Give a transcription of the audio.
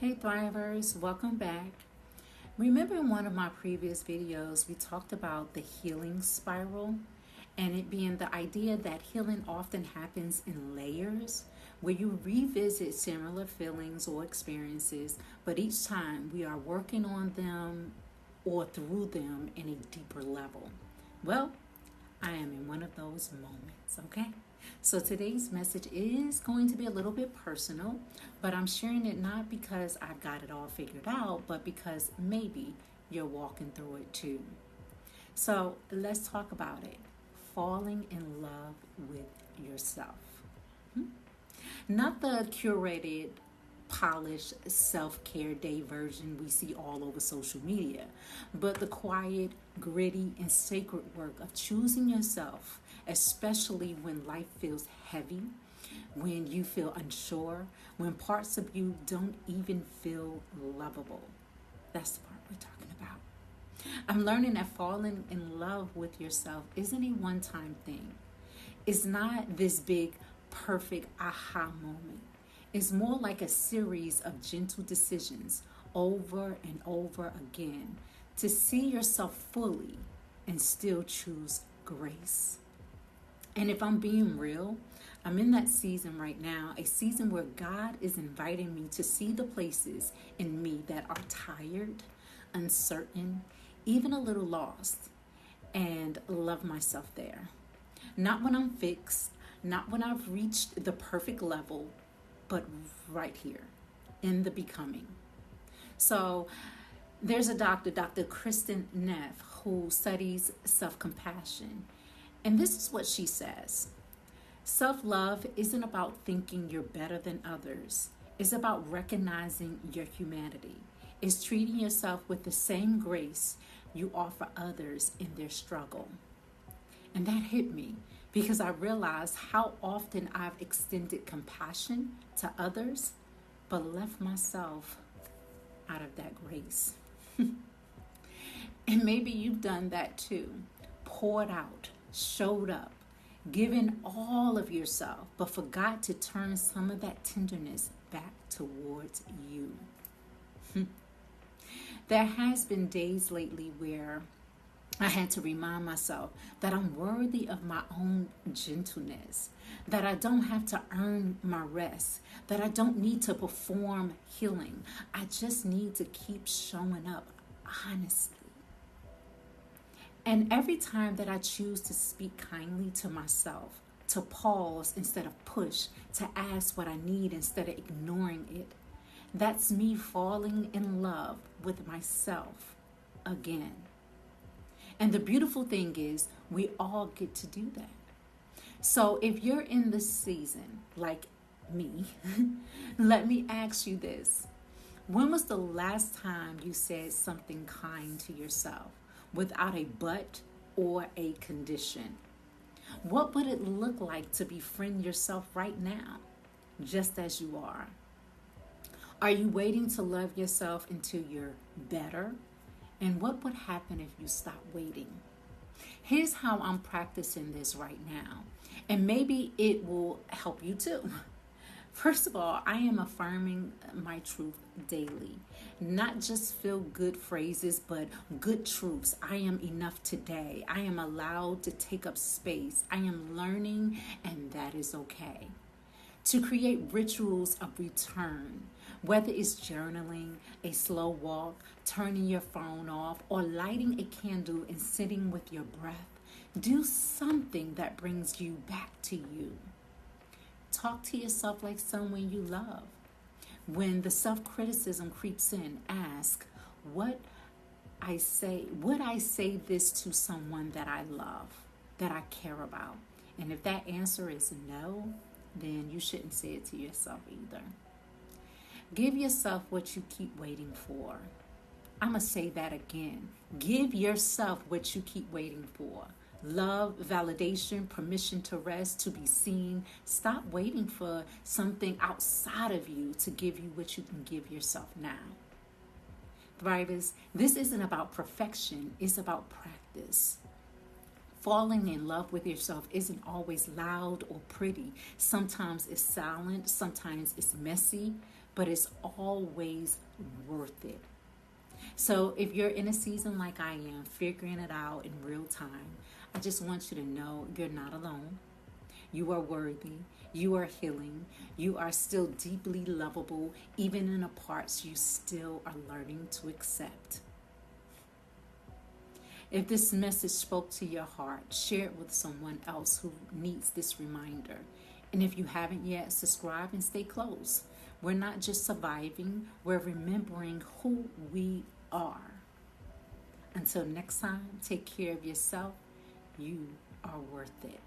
Hey Thrivers, welcome back. Remember in one of my previous videos, we talked about the healing spiral and it being the idea that healing often happens in layers where you revisit similar feelings or experiences, but each time we are working on them or through them in a deeper level. Well, I am in one of those moments, okay? So today's message is going to be a little bit personal, but I'm sharing it not because I've got it all figured out, but because maybe you're walking through it too. So let's talk about it. Falling in love with yourself. Not the curated, polished self care day version we see all over social media, but the quiet, gritty, and sacred work of choosing yourself, especially when life feels heavy, when you feel unsure, when parts of you don't even feel lovable. That's the part we're talking about. I'm learning that falling in love with yourself isn't a one time thing. It's not this big, perfect aha moment. It's more like a series of gentle decisions over and over again to see yourself fully and still choose grace. And if I'm being real, I'm in that season right now, a season where God is inviting me to see the places in me that are tired, uncertain, even a little lost, and love myself there. Not when I'm fixed, not when I've reached the perfect level, but right here in the becoming. So there's a doctor, Dr. Kristen Neff, who studies self compassion. And this is what she says: self love isn't about thinking you're better than others, it's about recognizing your humanity. It's treating yourself with the same grace you offer others in their struggle. And that hit me because I realized how often I've extended compassion to others, but left myself out of that grace. And maybe you've done that too. Poured out, showed up, given all of yourself, but forgot to turn some of that tenderness back towards you. There has been days lately where I had to remind myself that I'm worthy of my own gentleness, that I don't have to earn my rest, that I don't need to perform healing. I just need to keep showing up honestly. And every time that I choose to speak kindly to myself, to pause instead of push, to ask what I need instead of ignoring it, that's me falling in love with myself again. And the beautiful thing is, we all get to do that. So if you're in this season, like me, let me ask you this. When was the last time you said something kind to yourself without a but or a condition? What would it look like to befriend yourself right now, just as you are? Are you waiting to love yourself until you're better? And what would happen if you stop waiting? Here's how I'm practicing this right now, and maybe it will help you too. First of all, I am affirming my truth daily. Not just feel good phrases, but good truths. I am enough today. I am allowed to take up space. I am learning, and that is okay. To create rituals of return, whether it's journaling, a slow walk, turning your phone off, or lighting a candle and sitting with your breath. Do something that brings you back to you. Talk to yourself like someone you love. When the self-criticism creeps in, ask, would I say this to someone that I love, that I care about? And if that answer is no, then you shouldn't say it to yourself either. Give yourself what you keep waiting for. I'm going to say that again. Give yourself what you keep waiting for. Love, validation, permission to rest, to be seen. Stop waiting for something outside of you to give you what you can give yourself now. Thrivers, this isn't about perfection, it's about practice. Falling in love with yourself isn't always loud or pretty. Sometimes it's silent, sometimes it's messy, but it's always worth it. So if you're in a season like I am, figuring it out in real time, I just want you to know you're not alone. You are worthy. You are healing. You are still deeply lovable, even in the parts you still are learning to accept. If this message spoke to your heart, share it with someone else who needs this reminder. And if you haven't yet, subscribe and stay close. We're not just surviving, we're remembering who we are. Until next time, take care of yourself. You are worth it.